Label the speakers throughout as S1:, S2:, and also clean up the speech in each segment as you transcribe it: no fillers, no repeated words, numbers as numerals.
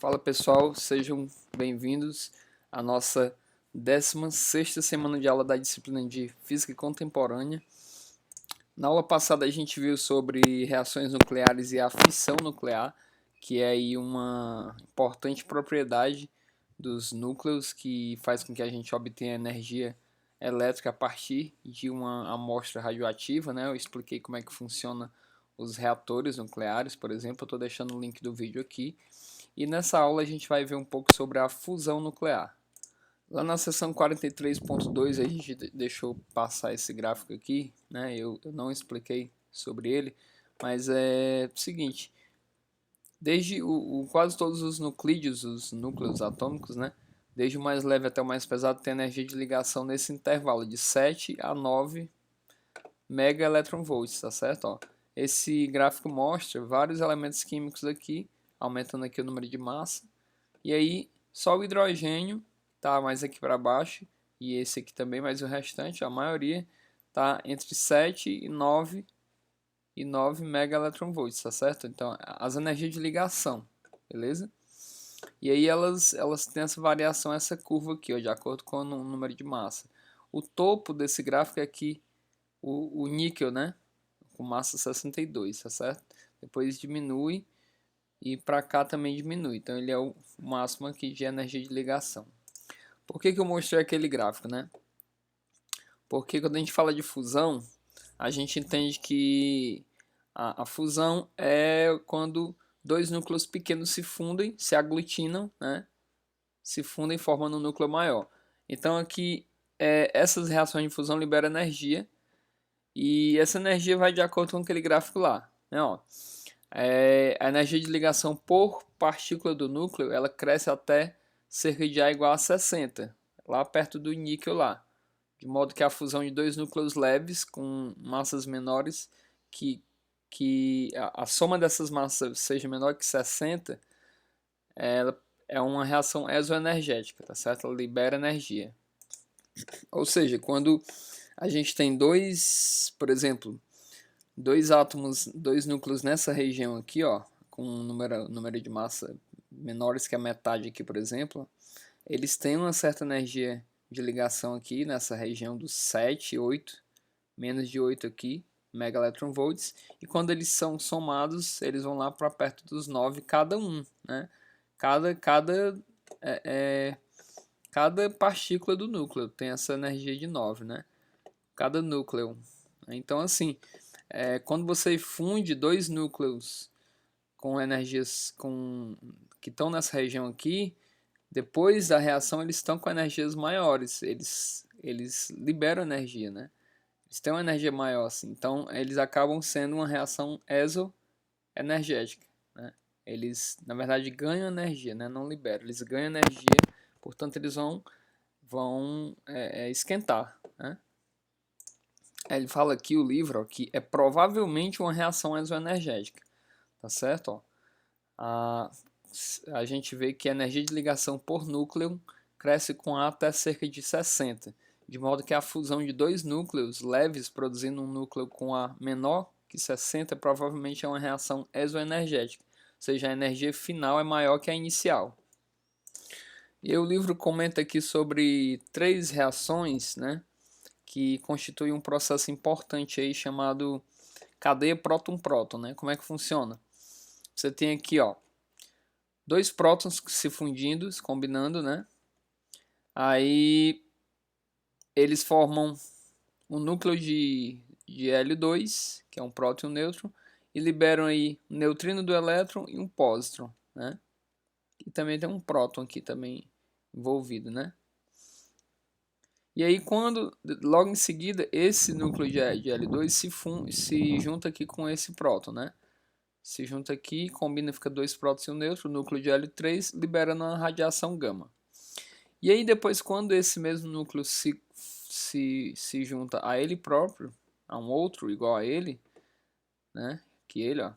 S1: Fala pessoal, sejam bem-vindos à nossa 16ª semana de aula da disciplina de Física Contemporânea. Na aula passada a gente viu sobre reações nucleares e a fissão nuclear, que é aí uma importante propriedade dos núcleos que faz com que a gente obtenha energia elétrica a partir de uma amostra radioativa, né? Eu expliquei como é que funciona os reatores nucleares, por exemplo, eu estou deixando o link do vídeo aqui. E nessa aula a gente vai ver um pouco sobre a fusão nuclear. Lá na seção 43.2 a gente deixou passar esse gráfico aqui, né? Eu não expliquei sobre ele, mas é o seguinte, desde quase todos os nuclídeos, os núcleos atômicos, né? Desde o mais leve até o mais pesado tem energia de ligação nesse intervalo de 7 a 9 megaelectronvolts, tá certo? Ó, esse gráfico mostra vários elementos químicos aqui, aumentando aqui o número de massa. E aí, só o hidrogênio tá mais aqui para baixo, e esse aqui também, mas o restante, a maioria, tá entre 7 e 9 megaelectronvolts, tá certo? Então, as energias de ligação, beleza? E aí elas têm essa variação, essa curva aqui, ó, de acordo com o número de massa. O topo desse gráfico é aqui, o níquel, né? Com massa 62, tá certo? Depois diminui e para cá também diminui. Então ele é o máximo aqui de energia de ligação. Por que eu mostrei aquele gráfico, né? Porque quando a gente fala de fusão, a gente entende que a fusão é quando dois núcleos pequenos se fundem, se aglutinam, né? Se fundem formando um núcleo maior. Então aqui essas reações de fusão liberam energia e essa energia vai de acordo com aquele gráfico lá, né? Ó, a energia de ligação por partícula do núcleo ela cresce até cerca de A igual a 60, lá perto do níquel lá, de modo que a fusão de dois núcleos leves com massas menores, que a soma dessas massas seja menor que 60, ela é uma reação exoenergética, tá certo? Ela libera energia. Ou seja, quando a gente tem dois, por exemplo, dois átomos, dois núcleos nessa região aqui, ó, com um número de massa menores que a metade aqui, por exemplo, eles têm uma certa energia de ligação aqui nessa região dos 7, 8, menos de 8 aqui, megaelectronvolts, e quando eles são somados, eles vão lá para perto dos 9 cada um, né? É, é, cada partícula do núcleo tem essa energia de 9, né? Cada núcleo. Então, assim, quando você funde dois núcleos com energias que estão nessa região aqui, depois da reação eles estão com energias maiores, eles liberam energia, né? Eles têm uma energia maior, assim, então eles acabam sendo uma reação exoenergética, né? Eles, na verdade, ganham energia, né? Não liberam, eles ganham energia, portanto eles vão esquentar, né? Ele fala aqui, o livro, ó, que é provavelmente uma reação exoenergética, tá certo? Ó, a gente vê que a energia de ligação por núcleo cresce com A até cerca de 60, de modo que a fusão de dois núcleos leves produzindo um núcleo com A menor que 60 provavelmente é uma reação exoenergética, ou seja, a energia final é maior que a inicial. E o livro comenta aqui sobre três reações, né, que constituem um processo importante aí chamado cadeia próton-próton, né? Como é que funciona? Você tem aqui, ó, dois prótons se fundindo, combinando, né? Aí eles formam um núcleo de Hélio-2, que é um próton e um nêutron, e liberam aí um neutrino do elétron e um pósitron, né? E também tem um próton aqui também envolvido, né? E aí quando, logo em seguida, esse núcleo de Hélio-2 se junta aqui com esse próton, né? Se junta aqui, combina, fica dois prótons e um nêutron, o núcleo de Hélio-3, liberando uma radiação gama. E aí depois, quando esse mesmo núcleo se junta a ele próprio, a um outro igual a ele, né, que ele, ó,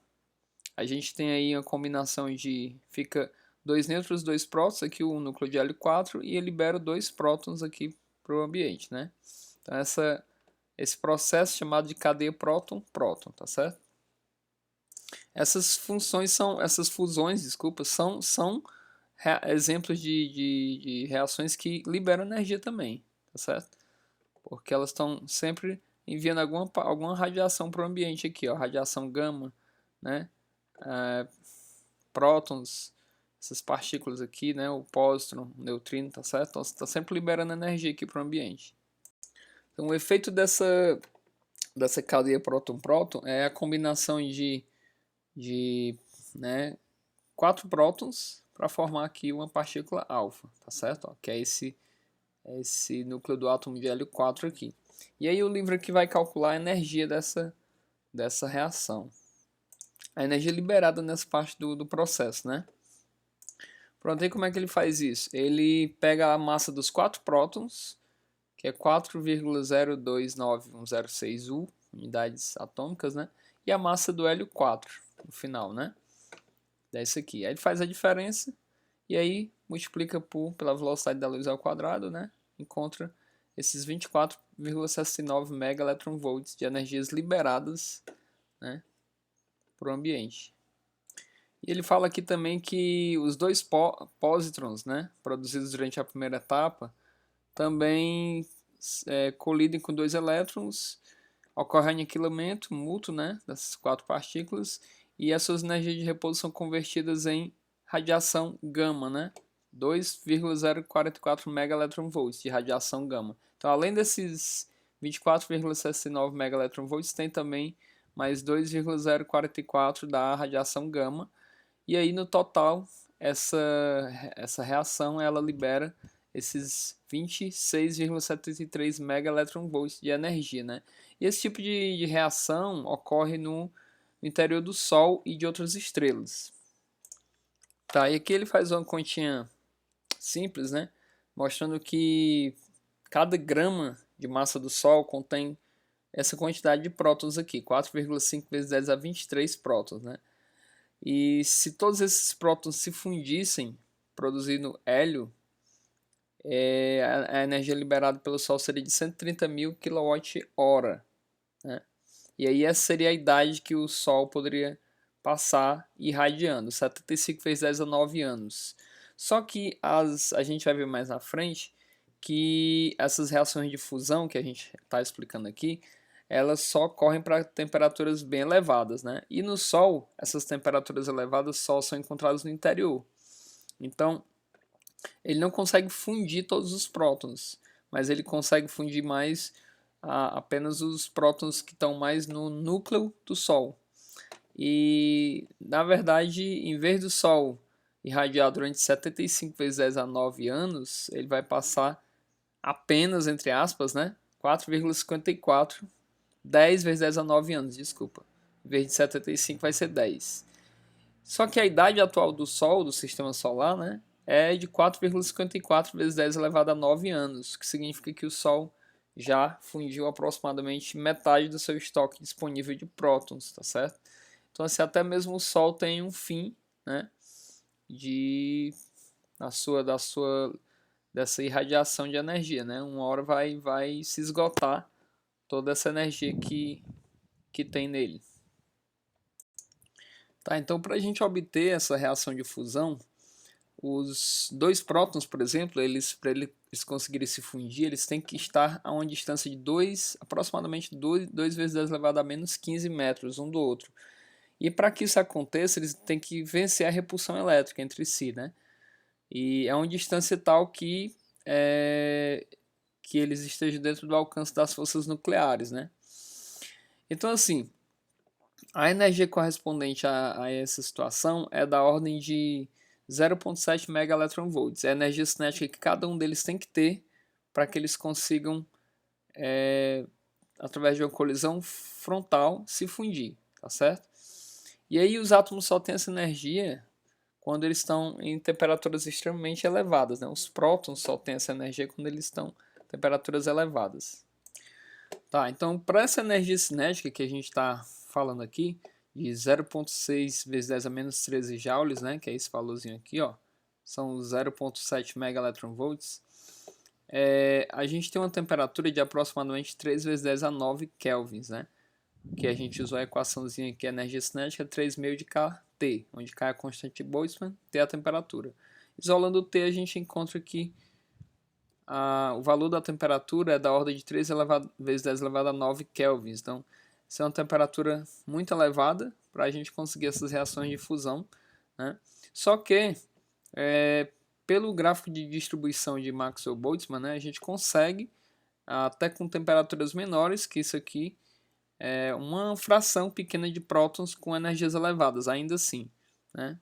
S1: a gente tem aí uma combinação de, fica dois nêutrons, dois prótons, aqui o núcleo de Hélio-4, e ele libera dois prótons aqui para o ambiente, né? Então esse processo chamado de cadeia próton-próton, tá certo? Essas fusões, desculpa, são exemplos de reações que liberam energia também, tá certo? Porque elas estão sempre enviando alguma radiação para o ambiente aqui, ó, radiação gama, né? Prótons, essas partículas aqui, né? O pósitron, o neutrino, tá certo? Então, você está sempre liberando energia aqui para o ambiente. Então, o efeito dessa cadeia próton-próton é a combinação de né, 4 prótons para formar aqui uma partícula alfa, tá certo? Ó, que é esse núcleo do átomo de hélio 4 aqui. E aí o livro aqui vai calcular a energia dessa reação. A energia liberada nessa parte do processo, né? Pronto, aí como é que ele faz isso? Ele pega a massa dos 4 prótons, que é 4,029106 U, unidades atômicas, né? E a massa do hélio 4, no final, né? É isso aqui. Aí ele faz a diferença e aí multiplica pela velocidade da luz ao quadrado, né? Encontra esses 24,69 MeV de energias liberadas, né, para o ambiente. E ele fala aqui também que os dois pósitrons, né, produzidos durante a primeira etapa também colidem com dois elétrons, ocorre aniquilamento mútuo, né, dessas 4 partículas e as suas energias de repouso são convertidas em radiação gama, né, 2,044 MeV de radiação gama. Então, além desses 24,69 MeV, tem também mais 2,044 da radiação gama. E aí, no total, essa reação ela libera esses 26,73 MeV de energia, né? E esse tipo de reação ocorre no interior do Sol e de outras estrelas. Tá, e aqui ele faz uma continha simples, né? Mostrando que cada grama de massa do Sol contém essa quantidade de prótons aqui, 4,5 vezes 10 a 23 prótons, né? E se todos esses prótons se fundissem, produzindo hélio, a energia liberada pelo Sol seria de 130.000 kWh, né? E aí essa seria a idade que o Sol poderia passar irradiando, 75 vezes 10 a 9 anos. Só que a gente vai ver mais na frente que essas reações de fusão que a gente está explicando aqui, elas só ocorrem para temperaturas bem elevadas, né? E no Sol, essas temperaturas elevadas só são encontradas no interior. Então, ele não consegue fundir todos os prótons, mas ele consegue fundir mais apenas os prótons que estão mais no núcleo do Sol. E, na verdade, em vez do Sol irradiar durante 75 vezes 10 a 9 anos, ele vai passar apenas, entre aspas, né, 4,54, 10 vezes 10 a 9 anos, desculpa. Em vez de 75 vai ser 10. Só que a idade atual do Sol, do Sistema Solar, né, é de 4,54 vezes 10 elevado a 9 anos, que significa que o Sol já fundiu aproximadamente metade do seu estoque disponível de prótons, tá certo? Então, assim, até mesmo o Sol tem um fim, né, dessa irradiação de energia, né? Uma hora vai se esgotar toda essa energia que tem nele. Tá, então, para a gente obter essa reação de fusão, os dois prótons, por exemplo, para eles conseguirem se fundir, eles têm que estar a uma distância de aproximadamente 2 vezes 10 elevado a menos 15 metros um do outro. E para que isso aconteça, eles têm que vencer a repulsão elétrica entre si, né? E é uma distância tal que eles estejam dentro do alcance das forças nucleares, né? Então, assim, a energia correspondente a essa situação é da ordem de 0,7 MeV. É a energia cinética que cada um deles tem que ter para que eles consigam, através de uma colisão frontal, se fundir, tá certo? E aí os átomos só têm essa energia quando eles estão em temperaturas extremamente elevadas, né? Os prótons só têm essa energia quando eles estão em temperaturas elevadas. Tá, então para essa energia cinética que a gente está falando aqui, de 0,6 vezes 10 a menos 13 joules, né, que é esse valorzinho aqui, ó, são 0,7 MeV, a gente tem uma temperatura de aproximadamente 3 vezes 10 a 9 kelvins, né, que a gente usou a equaçãozinha aqui, a energia cinética 3,5 de kT, onde K é a constante de Boltzmann, T é a temperatura. Isolando o T, a gente encontra que o valor da temperatura é da ordem de 3 vezes 10 elevado a 9 kelvins. Então, isso é uma temperatura muito elevada para a gente conseguir essas reações de fusão, né? Só que, pelo gráfico de distribuição de Maxwell-Boltzmann, né, a gente consegue, até com temperaturas menores que isso aqui, uma fração pequena de prótons com energias elevadas, ainda assim, né?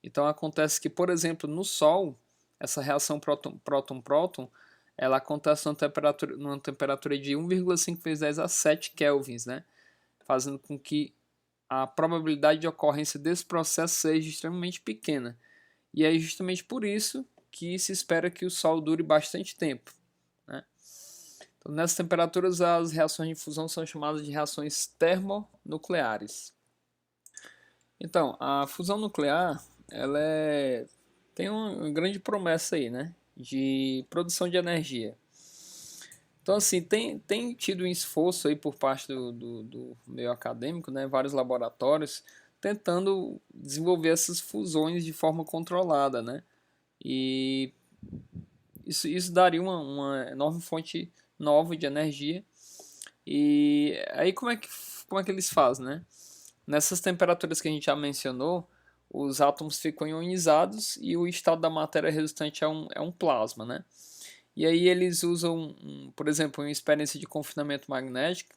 S1: Então acontece que, por exemplo, no Sol, essa reação próton-próton, ela acontece numa temperatura de 1,5 vezes 10 a 7 kelvins, né? Fazendo com que a probabilidade de ocorrência desse processo seja extremamente pequena. E é justamente por isso que se espera que o Sol dure bastante tempo, né? Então, nessas temperaturas, as reações de fusão são chamadas de reações termonucleares. Então, a fusão nuclear, ela tem uma grande promessa aí, né? De produção de energia. Então, assim, tem tido um esforço aí por parte do meio acadêmico, né? Vários laboratórios tentando desenvolver essas fusões de forma controlada, né? E isso daria uma enorme fonte nova de energia. E aí como é que eles fazem, né? Nessas temperaturas que a gente já mencionou, os átomos ficam ionizados e o estado da matéria resultante é um plasma, né? E aí eles usam, por exemplo, uma experiência de confinamento magnético.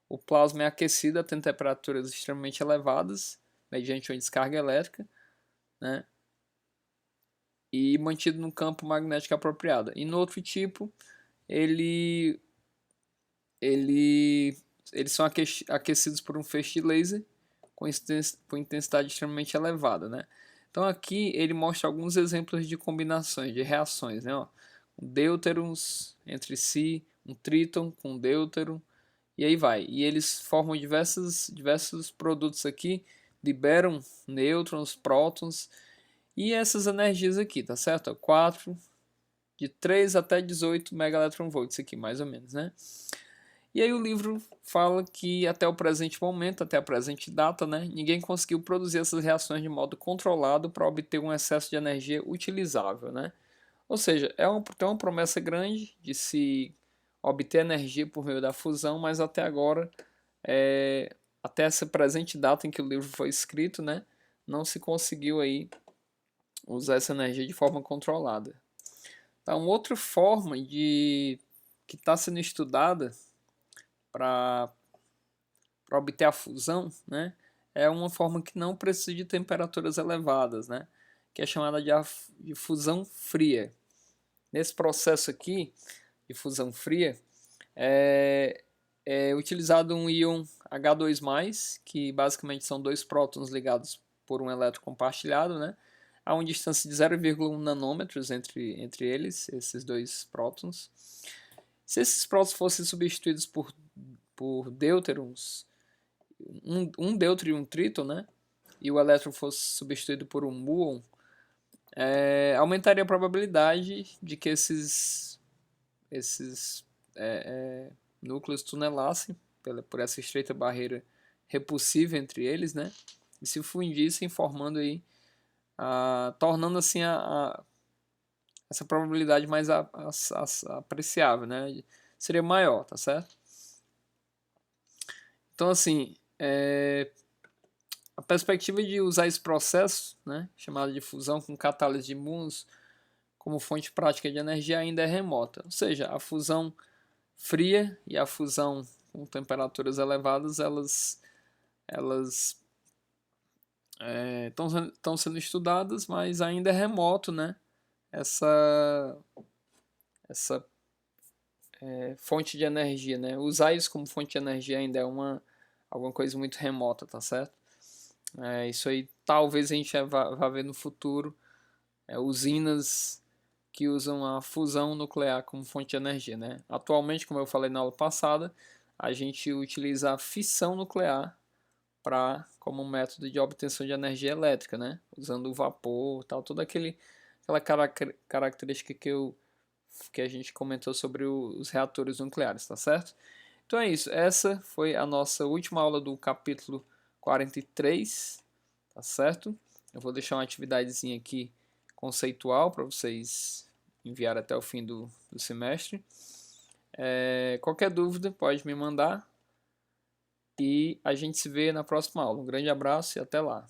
S1: O plasma é aquecido a temperaturas extremamente elevadas, mediante uma descarga elétrica, né? E mantido num campo magnético apropriado. E no outro tipo, ele, ele, eles são aquecidos por um feixe de laser com intensidade extremamente elevada, né? Então aqui ele mostra alguns exemplos de combinações, de reações, né? Ó, deuterons entre si, um tríton com deuteron, e aí vai. E eles formam diversos produtos aqui, liberam nêutrons, prótons, e essas energias aqui, tá certo? 4, de 3 até 18 megaelectronvolts aqui, mais ou menos, né? E aí o livro fala que até o presente momento, até a presente data, né, ninguém conseguiu produzir essas reações de modo controlado para obter um excesso de energia utilizável, né? Ou seja, tem uma promessa grande de se obter energia por meio da fusão, mas até agora, até essa presente data em que o livro foi escrito, né, não se conseguiu aí usar essa energia de forma controlada. Então, outra forma que está sendo estudada para obter a fusão, né, é uma forma que não precisa de temperaturas elevadas, né, que é chamada de fusão fria. Nesse processo aqui de fusão fria, é utilizado um íon H2+, que basicamente são dois prótons ligados por um elétron compartilhado, né, a uma distância de 0,1 nanômetros entre eles, esses dois prótons. Se esses prótons fossem substituídos por deuterons, um deuteron e um tríton, né, e o elétron fosse substituído por um muon, aumentaria a probabilidade de que esses núcleos tunelassem por essa estreita barreira repulsiva entre eles, né, e se fundissem, formando aí, tornando assim essa probabilidade mais apreciável, né, seria maior, tá certo? Então, assim, a perspectiva de usar esse processo, né, chamado de fusão com catálise de muons, como fonte prática de energia ainda é remota. Ou seja, a fusão fria e a fusão com temperaturas elevadas, elas estão sendo estudadas, mas ainda é remoto, né, essa fonte de energia, né? Usar isso como fonte de energia ainda é alguma coisa muito remota, tá certo? Isso aí talvez a gente vá ver no futuro, usinas que usam a fusão nuclear como fonte de energia, né? Atualmente, como eu falei na aula passada, a gente utiliza a fissão nuclear como método de obtenção de energia elétrica, né? Usando o vapor, tal, toda aquela característica que a gente comentou sobre os reatores nucleares, tá certo? Então é isso, essa foi a nossa última aula do capítulo 43, tá certo? Eu vou deixar uma atividadezinha aqui conceitual para vocês enviar até o fim do semestre. Qualquer dúvida pode me mandar e a gente se vê na próxima aula. Um grande abraço e até lá.